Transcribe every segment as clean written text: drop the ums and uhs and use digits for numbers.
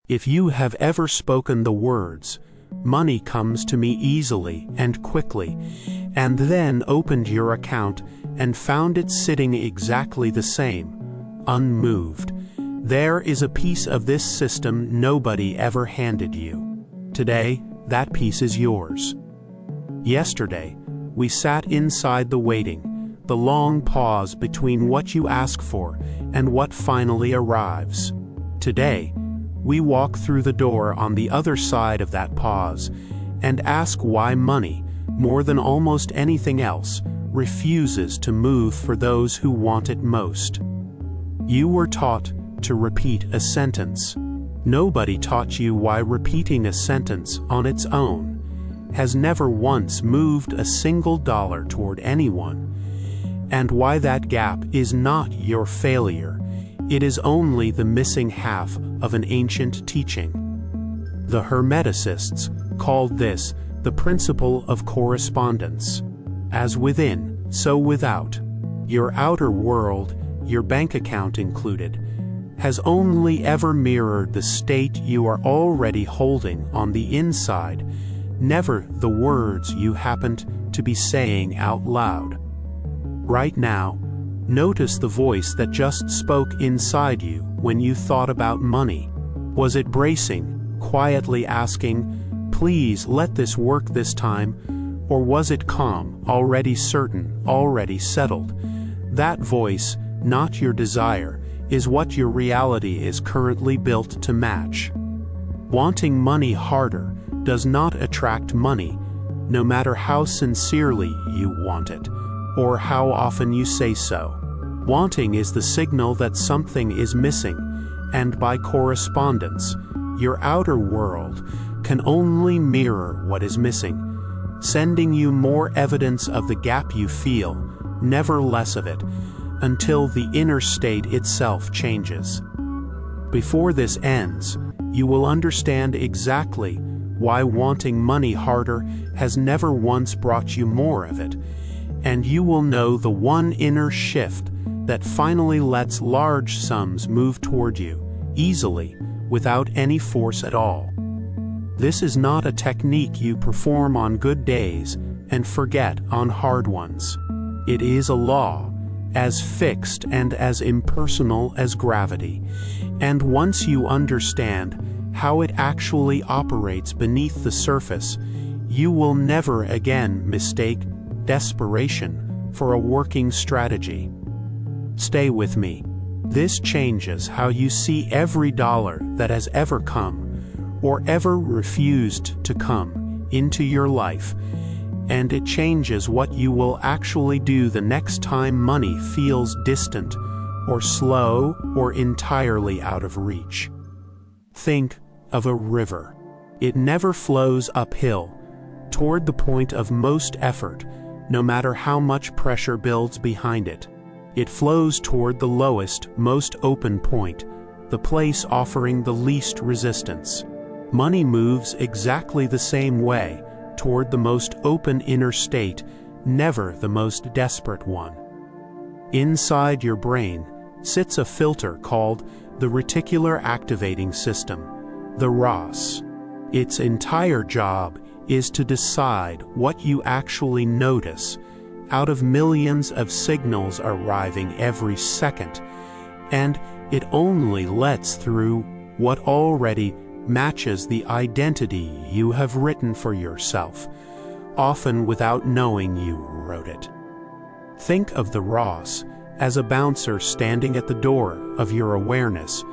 If you have ever spoken the words, "Money comes to me easily and quickly," and then opened your account and found it sitting exactly the same, unmoved, there is a piece of this system nobody ever handed you. Today, that piece is yours. Yesterday, we sat inside the waiting, the long pause between what you ask for and what finally arrives. Today, we walk through the door on the other side of that pause and ask why money, more than almost anything else, refuses to move for those who want it most. You were taught to repeat a sentence. Nobody taught you why repeating a sentence on its own has never once moved a single dollar toward anyone, and why that gap is not your failure. It is only the missing half of an ancient teaching. The Hermeticists called this the principle of correspondence. As within, so without. Your outer world, your bank account included, has only ever mirrored the state you are already holding on the inside, never the words you happened to be saying out loud. Right now, notice the voice that just spoke inside you when you thought about money. Was it bracing, quietly asking, "Please let this work this time," or was it calm, already certain, already settled? That voice, not your desire, is what your reality is currently built to match. Wanting money harder does not attract money, no matter how sincerely you want it, or how often you say so. Wanting is the signal that something is missing, and by correspondence, your outer world can only mirror what is missing, sending you more evidence of the gap you feel, never less of it, until the inner state itself changes. Before this ends, you will understand exactly why wanting money harder has never once brought you more of it, and you will know the one inner shift that finally lets large sums move toward you, easily, without any force at all. This is not a technique you perform on good days and forget on hard ones. It is a law, as fixed and as impersonal as gravity, and once you understand how it actually operates beneath the surface, you will never again mistake desperation for a working strategy. Stay with me. This changes how you see every dollar that has ever come, or ever refused to come, into your life, and it changes what you will actually do the next time money feels distant, or slow, or entirely out of reach. Think of a river. It never flows uphill, toward the point of most effort, no matter how much pressure builds behind it. It flows toward the lowest, most open point, the place offering the least resistance. Money moves exactly the same way, toward the most open inner state, never the most desperate one. Inside your brain sits a filter called the Reticular Activating System, the RAS. Its entire job is to decide what you actually notice out of millions of signals arriving every second, and it only lets through what already matches the identity you have written for yourself, often without knowing you wrote it. Think of the RAS as a bouncer standing at the door of your awareness,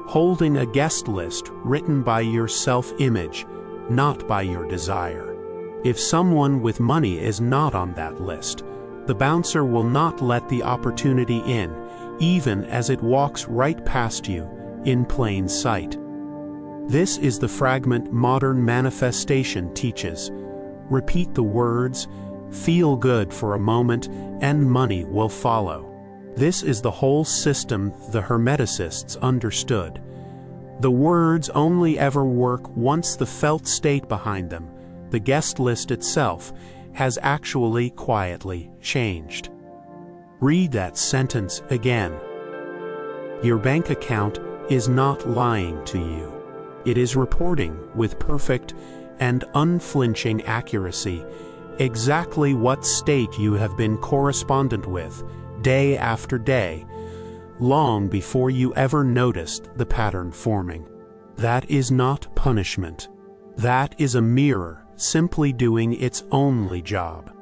holding a guest list written by your self-image, not by your desire. If someone with money is not on that list, the bouncer will not let the opportunity in, even as it walks right past you, in plain sight. This is the fragment modern manifestation teaches. Repeat the words, feel good for a moment, and money will follow. This is the whole system the Hermeticists understood. The words only ever work once the felt state behind them, the guest list itself, has actually quietly changed. Read that sentence again. Your bank account is not lying to you. It is reporting with perfect and unflinching accuracy exactly what state you have been correspondent with day after day, long before you ever noticed the pattern forming. That is not punishment. That is a mirror simply doing its only job.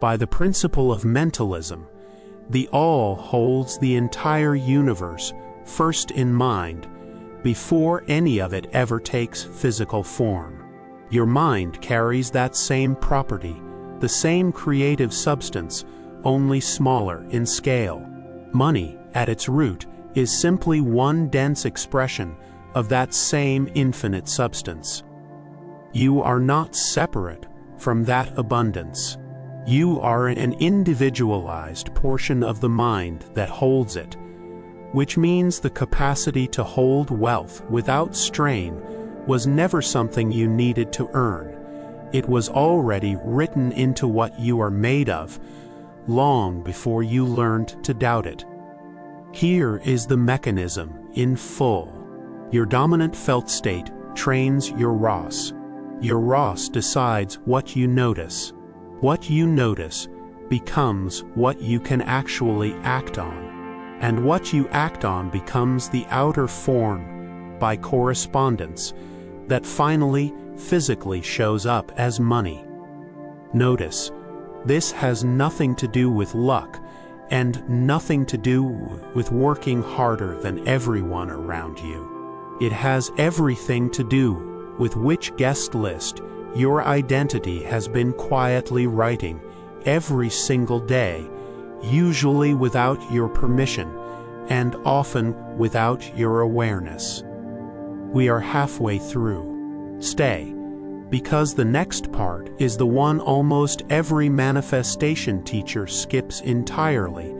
By the principle of mentalism, the All holds the entire universe first in mind before any of it ever takes physical form. Your mind carries that same property, the same creative substance, only smaller in scale. Money, at its root, is simply one dense expression of that same infinite substance. You are not separate from that abundance. You are an individualized portion of the mind that holds it, which means the capacity to hold wealth without strain was never something you needed to earn. It was already written into what you are made of, long before you learned to doubt it. Here is the mechanism in full. Your dominant felt state trains your ROS. Your ROS decides what you notice. What you notice becomes what you can actually act on. And what you act on becomes the outer form, by correspondence, that finally physically shows up as money. Notice, this has nothing to do with luck and nothing to do with working harder than everyone around you. It has everything to do with which guest list your identity has been quietly writing every single day, usually without your permission and often without your awareness. We are halfway through. Stay, because the next part is the one almost every manifestation teacher skips entirely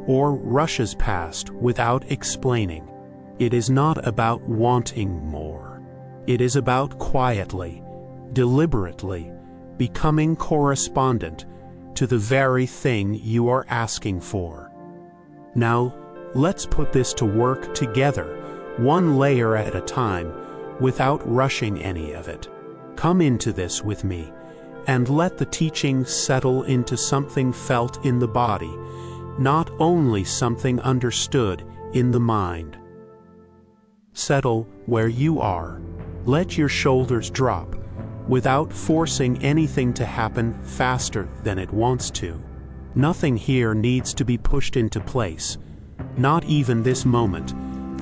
or rushes past without explaining. It is not about wanting more. It is about quietly, deliberately, becoming correspondent to the very thing you are asking for. Now, let's put this to work together, one layer at a time, without rushing any of it. Come into this with me, and let the teaching settle into something felt in the body, not only something understood in the mind. Settle where you are. Let your shoulders drop, without forcing anything to happen faster than it wants to. Nothing here needs to be pushed into place, not even this moment,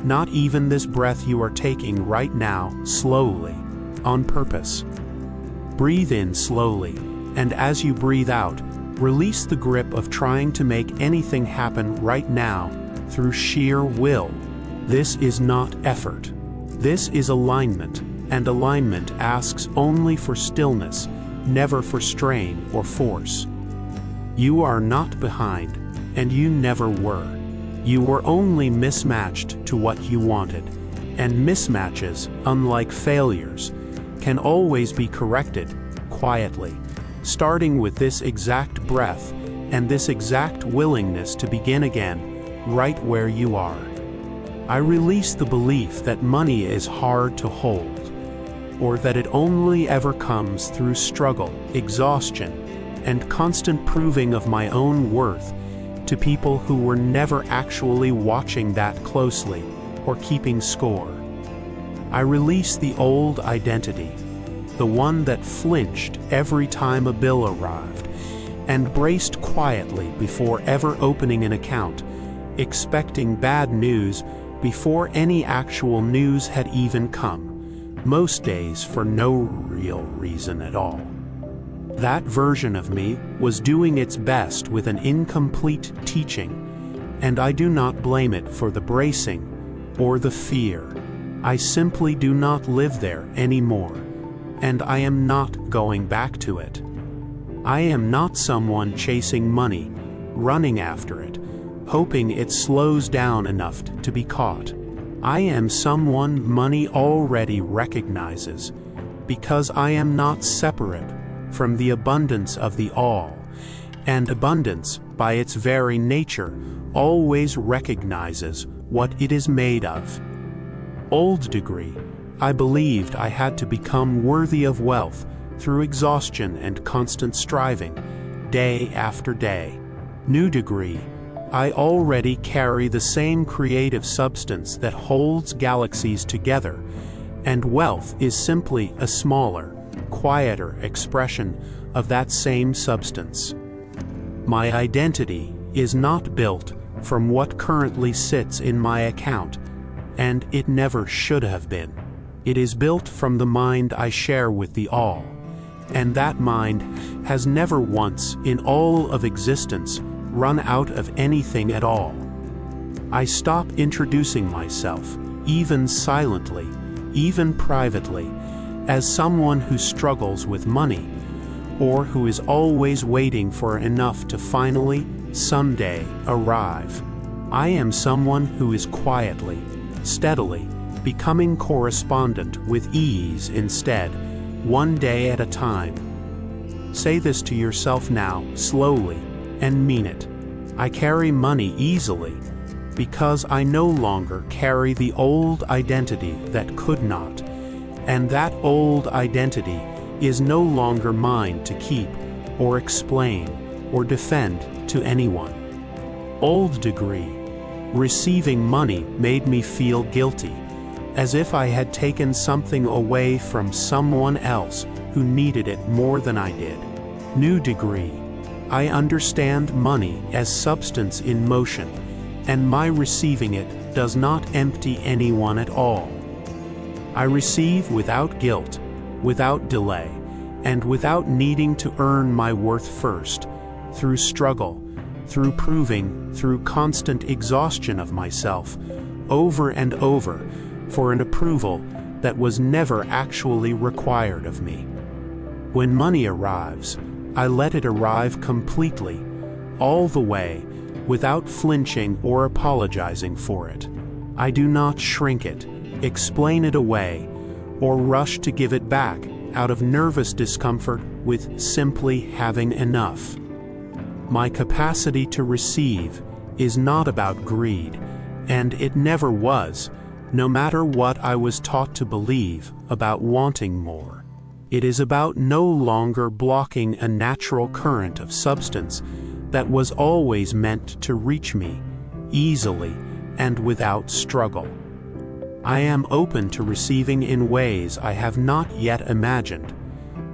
not even this breath you are taking right now, slowly, on purpose. Breathe in slowly, and as you breathe out, release the grip of trying to make anything happen right now through sheer will. This is not effort. This is alignment, and alignment asks only for stillness, never for strain or force. You are not behind, and you never were. You were only mismatched to what you wanted, and mismatches, unlike failures, can always be corrected quietly, starting with this exact breath and this exact willingness to begin again, right where you are. I release the belief that money is hard to hold, or that it only ever comes through struggle, exhaustion, and constant proving of my own worth to people who were never actually watching that closely or keeping score. I release the old identity, the one that flinched every time a bill arrived, and braced quietly before ever opening an account, expecting bad news before any actual news had even come, most days for no real reason at all. That version of me was doing its best with an incomplete teaching, and I do not blame it for the bracing or the fear. I simply do not live there anymore, and I am not going back to it. I am not someone chasing money, running after it, hoping it slows down enough to be caught. I am someone money already recognizes, because I am not separate from the abundance of the all, and abundance, by its very nature, always recognizes what it is made of. Old degree, I believed I had to become worthy of wealth through exhaustion and constant striving, day after day. New degree. I already carry the same creative substance that holds galaxies together, and wealth is simply a smaller, quieter expression of that same substance. My identity is not built from what currently sits in my account, and it never should have been. It is built from the mind I share with the All, and that mind has never once in all of existence run out of anything at all. I stop introducing myself, even silently, even privately, as someone who struggles with money, or who is always waiting for enough to finally, someday, arrive. I am someone who is quietly, steadily, becoming correspondent with ease instead, one day at a time. Say this to yourself now, slowly, and mean it. I carry money easily because I no longer carry the old identity that could not, and that old identity is no longer mine to keep or explain or defend to anyone. Old degree. Receiving money made me feel guilty, as if I had taken something away from someone else who needed it more than I did. New degree. I understand money as substance in motion, and my receiving it does not empty anyone at all. I receive without guilt, without delay, and without needing to earn my worth first, through struggle, through proving, through constant exhaustion of myself, over and over, for an approval that was never actually required of me. When money arrives, I let it arrive completely, all the way, without flinching or apologizing for it. I do not shrink it, explain it away, or rush to give it back out of nervous discomfort with simply having enough. My capacity to receive is not about greed, and it never was, no matter what I was taught to believe about wanting more. It is about no longer blocking a natural current of substance that was always meant to reach me, easily and without struggle. I am open to receiving in ways I have not yet imagined,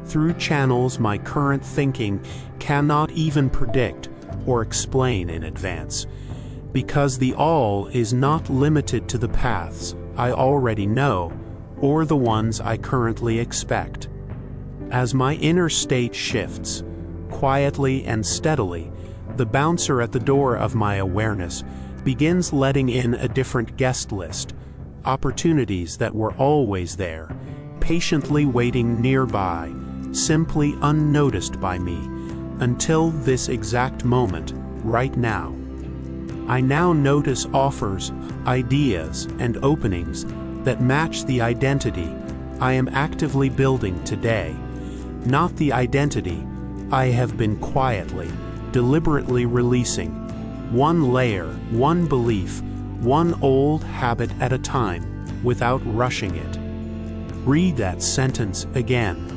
through channels my current thinking cannot even predict or explain in advance, because the All is not limited to the paths I already know or the ones I currently expect. As my inner state shifts, quietly and steadily, the bouncer at the door of my awareness begins letting in a different guest list, opportunities that were always there, patiently waiting nearby, simply unnoticed by me, until this exact moment, right now. I now notice offers, ideas, and openings that match the identity I am actively building today, not the identity I have been quietly, deliberately releasing, one layer, one belief, one old habit at a time, without rushing it. Read that sentence again.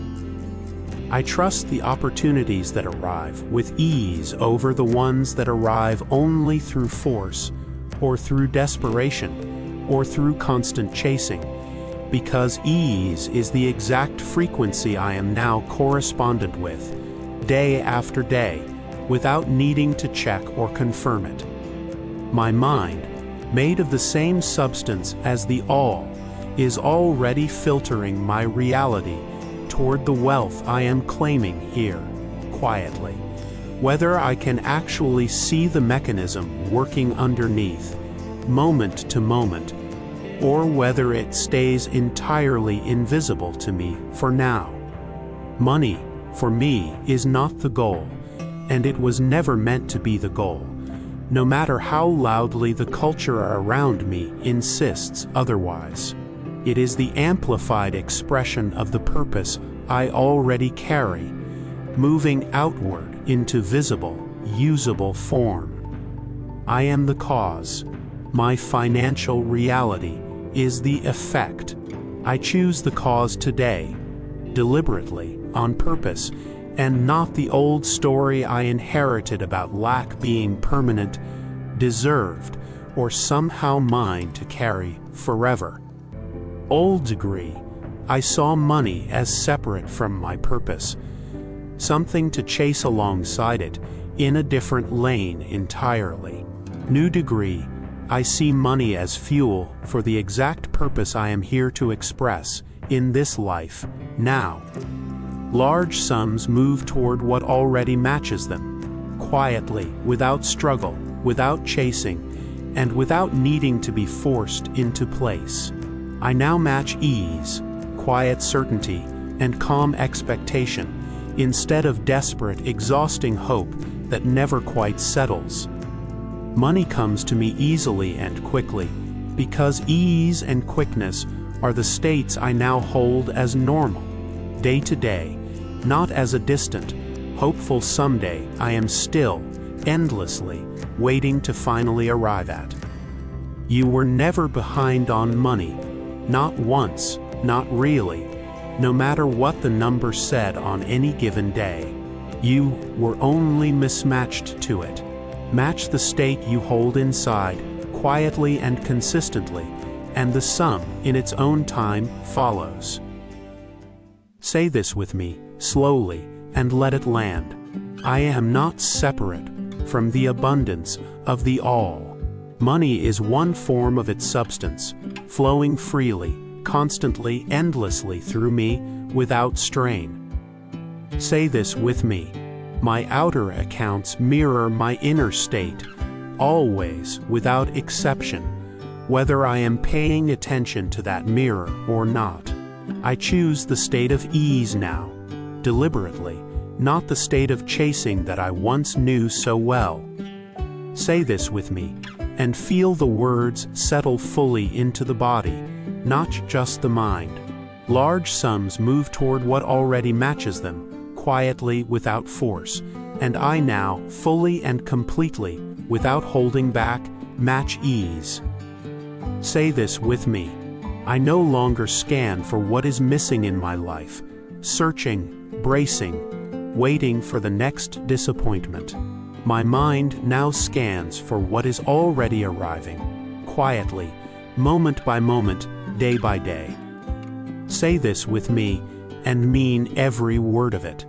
I trust the opportunities that arrive with ease over the ones that arrive only through force, or through desperation, or through constant chasing, because ease is the exact frequency I am now correspondent with, day after day, without needing to check or confirm it. My mind, made of the same substance as the All, is already filtering my reality toward the wealth I am claiming here, quietly. Whether I can actually see the mechanism working underneath, moment to moment, or whether it stays entirely invisible to me for now. Money, for me, is not the goal, and it was never meant to be the goal, no matter how loudly the culture around me insists otherwise. It is the amplified expression of the purpose I already carry, moving outward into visible, usable form. I am the cause. My financial reality is the effect. I choose the cause today, deliberately, on purpose, and not the old story I inherited about lack being permanent, deserved, or somehow mine to carry forever. Old degree, I saw money as separate from my purpose, something to chase alongside it, in a different lane entirely. New degree, I see money as fuel for the exact purpose I am here to express, in this life, now. Large sums move toward what already matches them, quietly, without struggle, without chasing, and without needing to be forced into place. I now match ease, quiet certainty, and calm expectation, instead of desperate, exhausting hope that never quite settles. Money comes to me easily and quickly, because ease and quickness are the states I now hold as normal, day to day, not as a distant, hopeful someday I am still, endlessly, waiting to finally arrive at. You were never behind on money, not once, not really, no matter what the number said on any given day. You were only mismatched to it. Match the state you hold inside, quietly and consistently, and the sum, in its own time, follows. Say this with me, slowly, and let it land. I am not separate from the abundance of the all. Money is one form of its substance, flowing freely, constantly, endlessly through me, without strain. Say this with me. My outer accounts mirror my inner state, always, without exception, whether I am paying attention to that mirror or not. I choose the state of ease now, deliberately, not the state of chasing that I once knew so well. Say this with me, and feel the words settle fully into the body, not just the mind. Large sums move toward what already matches them, quietly, without force, and I now, fully and completely, without holding back, match ease. Say this with me. I no longer scan for what is missing in my life, searching, bracing, waiting for the next disappointment. My mind now scans for what is already arriving, quietly, moment by moment, day by day. Say this with me, and mean every word of it.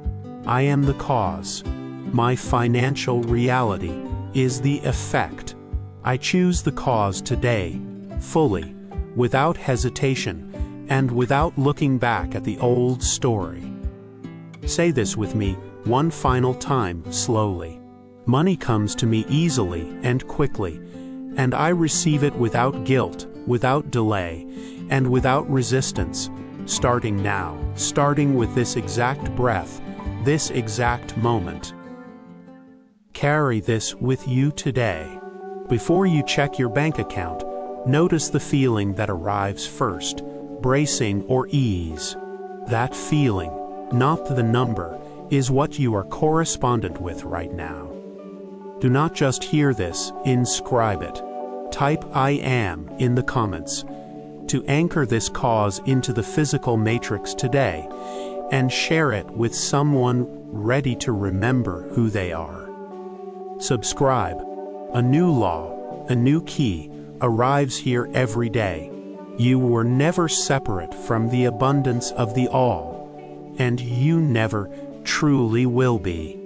I am the cause. My financial reality is the effect. I choose the cause today, fully, without hesitation, and without looking back at the old story. Say this with me one final time, slowly. Money comes to me easily and quickly, and I receive it without guilt, without delay, and without resistance, starting now, starting with this exact breath, this exact moment. Carry this with you today. Before you check your bank account, notice the feeling that arrives first, bracing or ease. That feeling, not the number, is what you are correspondent with right now. Do not just hear this, inscribe it. Type I am in the comments to anchor this cause into the physical matrix today, and share it with someone ready to remember who they are. Subscribe. A new law, a new key, arrives here every day. You were never separate from the abundance of the all, and you never truly will be.